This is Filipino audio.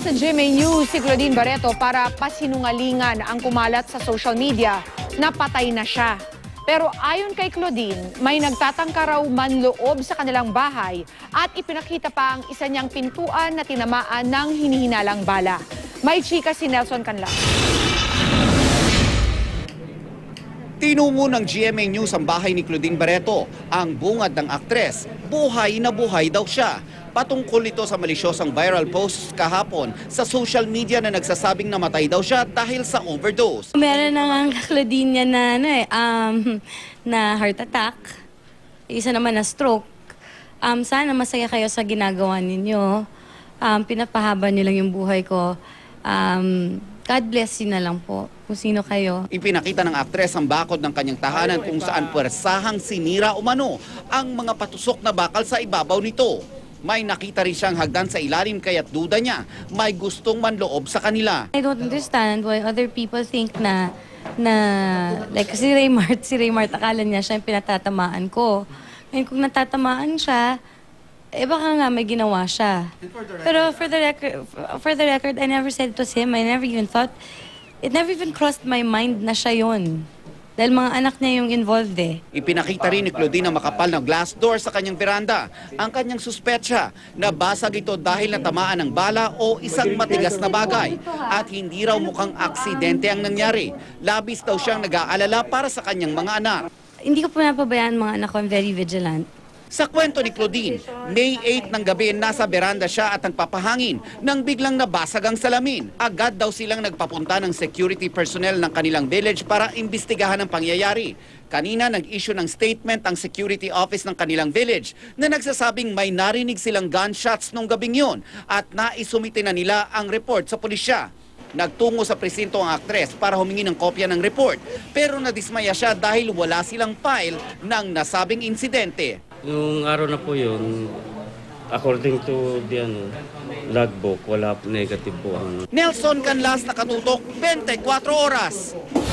Pumarap sa GMA News si Claudine Barreto para pasinungalingan ang kumalat sa social media na patay na siya. Pero ayon kay Claudine, may nagtatangka raw manloob sa kanilang bahay at ipinakita pa ang isa niyang pintuan na tinamaan ng hinihinalang bala. May chika si Nelson Canlas. Tinungo ng GMA News ang bahay ni Claudine Barreto. Ang bungad ng aktres, buhay na buhay daw siya. Patungkol ito sa malisyosang viral post kahapon sa social media na nagsasabing namatay daw siya dahil sa overdose. Meron na nga ang Claudine na, na heart attack, isa naman na stroke. Sana masaya kayo sa ginagawa ninyo. Pinapahaba niyo lang yung buhay ko. God bless you na lang po kung sino kayo. Ipinakita ng aktres ang bakod ng kanyang tahanan kung saan puwersahang sinira umano ang mga patusok na bakal sa ibabaw nito. May nakita rin siyang hagdan sa ilalim kaya't duda niya may gustong manloob sa kanila. I don't understand why other people think na like si Raymart, akala niya siya yung pinatatamaan ko. Ngayon kung natatamaan siya, baka nga may ginawa siya. Pero for the record, I never said it was him. I never even thought, it never even crossed my mind na siya yun. Dahil mga anak niya yung involved eh. Ipinakita rin ni Claudine ang makapal na glass door sa kanyang veranda. Ang kanyang suspetsa na basag ito dahil natamaan ng bala o isang matigas na bagay. At hindi raw mukhang aksidente ang nangyari. Labis daw siyang nag-aalala para sa kanyang mga anak. Hindi ko pinapabayaan mga anak ko, I'm very vigilant. Sa kwento ni Claudine, May 8 ng gabi nasa beranda siya at nagpapahangin nang biglang nabasag ang salamin. Agad daw silang nagpapunta ng security personnel ng kanilang village para imbestigahan ang pangyayari. Kanina nag-issue ng statement ang security office ng kanilang village na nagsasabing may narinig silang gunshots nung gabing yon at naisumite na nila ang report sa pulisya. Nagtungo sa presinto ang aktres para humingi ng kopya ng report pero nadismaya siya dahil wala silang file ng nasabing insidente. Nung araw na po yun, according to the logbook, wala negative po ang... Nelson Canlas, nakatutok, 24 oras.